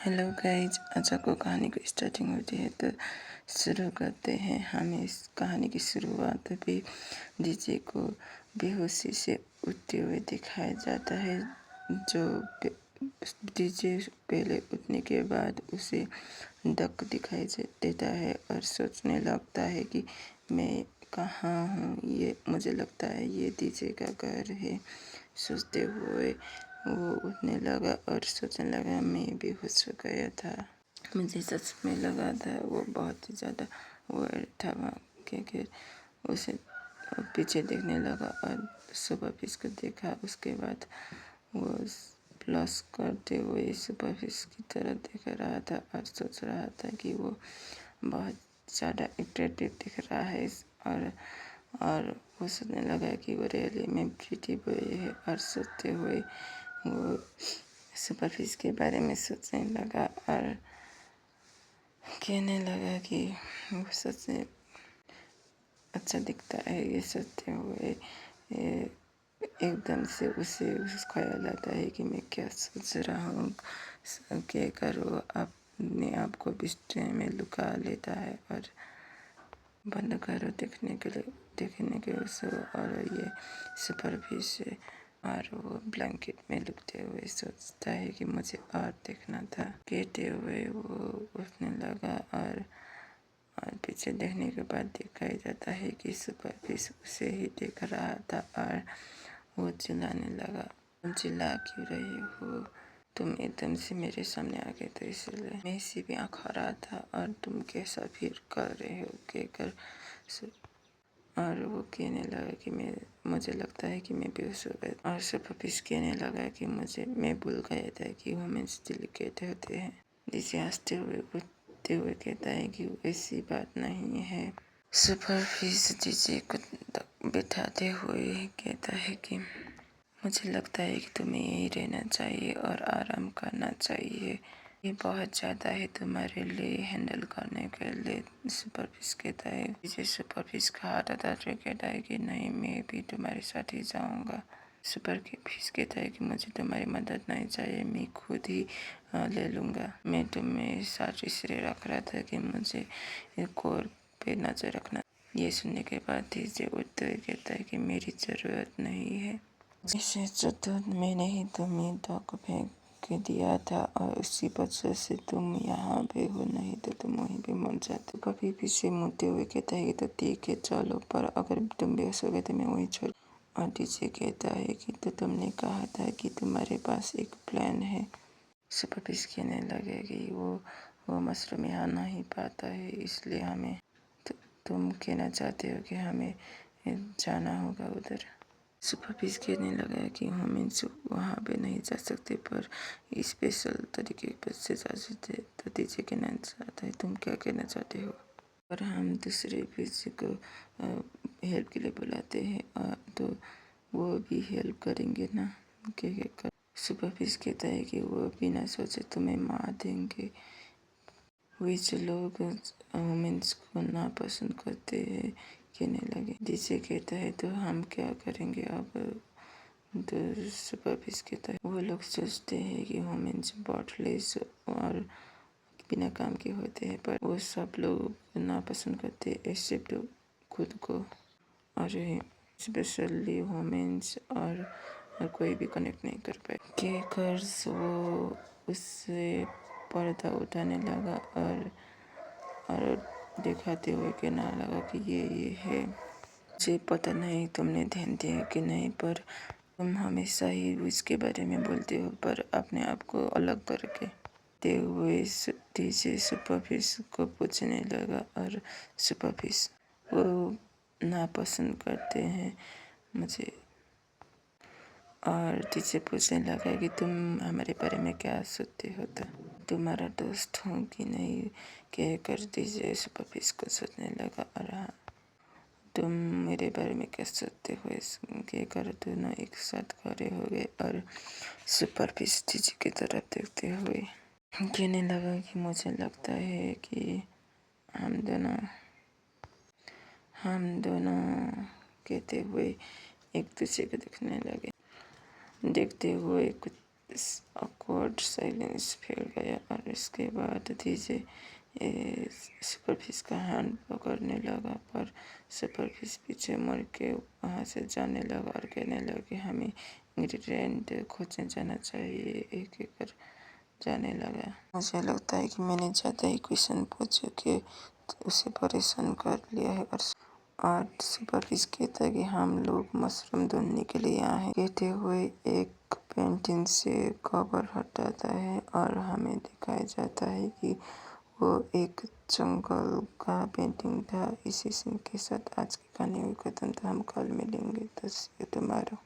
Hello guys, अच्छा को कहानी को स्टार्टिंग होती है तो शुरू करते हैं। हमें इस कहानी की शुरुआत भी डीजे को बेहोशी से उठते हुए दिखाया जाता है। जो डीजे पहले उठने के बाद उसे डक दिखाई देता है और सोचने लगता है कि मैं कहाँ हूँ। ये मुझे लगता है ये डीजे का घर है। सोचते हुए वो उठने लगा और सोचने लगा मैं बेहोश हो गया था। मुझे सच में लगा था वो बहुत ही ज़्यादा वर्ड था वहाँ के उसे पीछे देखने लगा और सुपर फिश को देखा। उसके बाद वो प्लस करते हुए सुपर फिश की तरफ देख रहा था और सोच रहा था कि वो बहुत ज़्यादा अट्रैक्टिव दिख रहा है और वो सोचने लगा कि वो रियली में प्रीटी बॉय है। और सोचते हुए वो सुपर फिश के बारे में सोचने लगा और कहने लगा कि वो सच में अच्छा दिखता है। ये सोचते हुए एकदम से उसे ख्याल आता है कि मैं क्या सोच रहा हूँ। कहकर वो अपने आप को बिस्तर में लुका लेता है और बंद करो देखने के उसे। और ये सुपर फिश है और वो ब्लैंकेट में लुकते हुए सोचता है कि मुझे और देखना था। कहते हुए वो उठने लगा और पीछे देखने के बाद दिखाई जाता है कि सुपर फिश उसे ही देख रहा था और वो चिल्लाने लगा, चिल्ला क्यों रही हो? तुम एकदम से मेरे सामने आ गए तो इसलिए मैं सिर्फ यहाँ खड़ा था और तुम कैसा फील कर रहे हो कहकर। और वो कहने लगा कि मुझे लगता है कि मैं बेहोश हो गया। और सुपर फिश कहने लगा कि मैं भूल गया था कि वुमेन्स डेलिकेट होते हैं। जिसे हंसते हुए उठते हुए कहता है कि ऐसी बात नहीं है। सुपर फिश डीजे को बैठाते हुए कहता है कि मुझे लगता है कि तुम्हें यही रहना चाहिए और आराम करना चाहिए। ये बहुत ज़्यादा है तुम्हारे लिए हैंडल करने के लिए। सुपर फिश कहता है मुझे सुपर फिश का हाथ अटैक कहता है कि नहीं, मैं भी तुम्हारे साथ ही जाऊँगा। सुपर फिश कहता है कि मुझे तुम्हारी मदद नहीं चाहिए, मैं खुद ही ले लूँगा। मैं तुम्हें साथ इसलिए रख रहा था कि मुझे कोर पे नजर रखना। ये सुनने के बाद डीजे उठते हुए कहता है कि मेरी ज़रूरत नहीं है। इसे चतुर्थ मैंने ही तुम्हें धोखा फेंक के दिया था और उसी वजह से तुम यहाँ पे हो, नहीं तो तुम वहीं पे मर जाते। कभी भी से मुड़ते हुए कहता है कि तो ठीक है चलो, पर अगर तुम बेहोश हो गए तो मैं वहीं छोड़। और डीजे कहता है कि तो तुमने कहा था कि तुम्हारे पास एक प्लान है। सुपर फिश कहने लगे कि वो मशरूम यहाँ नहीं पाता है, इसलिए हमें तुम कहना चाहते हो कि हमें जाना होगा उधर। सुपर फिश कहने लगा कि हम वहाँ पे नहीं जा सकते, पर स्पेशल तरीके से जा सकते। तो डीजे कहना चाहता है तुम क्या कहना चाहते हो? और हम दूसरे फिश को हेल्प के लिए बुलाते हैं तो वो भी हेल्प करेंगे ना। क्या सुपर फिश कहता है कि वो बिना सोचे तुम्हें मार देंगे। विच लोग वुमेन्स को नापसंद करते हैं कहने लगे। डीजे कहता है तो हम क्या करेंगे अब? तो सुपर फिश कहता है वो लोग सोचते हैं कि वुमेन्स बॉटलेस और बिना काम के होते हैं, पर वो सब लोग नापसंद करते हैं एक्सेप्ट खुद को। और स्पेशली वुमेन्स और कोई भी कनेक्ट नहीं कर पाए कहकर वो उससे पर्दा उठाने लगा और दिखाते हुए कहने लगा कि ये है। मुझे पता नहीं तुमने ध्यान दिया कि नहीं, पर तुम हमेशा ही इसके बारे में बोलते हो, पर अपने आप को अलग करके ते हुए डीजे सुपर फिश को पूछने लगा। और सुपर फिश वो नापसंद करते हैं मुझे। और डीजे पूछने लगा कि तुम हमारे बारे में क्या सोचते हो, तो तुम्हारा दोस्त हूँ कि नहीं कहकर डीजे सुपर फिश को सोचने लगा। और हाँ, तुम मेरे बारे में क्या सोचते हो कहकर दोनों एक साथ खड़े हो गए और सुपर फिश डीजे की तरफ देखते हुए कहने लगा कि मुझे लगता है कि हम दोनों कहते हुए एक दूसरे को देखने लगे। देखते हुए कुछ ऑकवर्ड साइलेंस फैल गया और इसके बाद डीजे सुपरफिश का हैंड पकड़ने लगा, पर सुपरफिश पीछे मुड़ के वहाँ से जाने लगा और कहने लगा कि हमें इंग्रेडिएंट खोजने जाना चाहिए। एक एक कर जाने लगा। मुझे लगता है कि मैंने ज़्यादा ही क्वेश्चन पूछ के उसे परेशान कर लिया है। और सुपरफिश कहता है कि हम लोग मशरूम ढूंढने के लिए यहाँ हैं। कहते हुए एक पेंटिंग से कवर हटाता है और हमें दिखाया जाता है कि वो एक जंगल का पेंटिंग था। इसी सीन के साथ आज की कहानी हुई खत्म। तो हम कल मिलेंगे। तो see you tomorrow।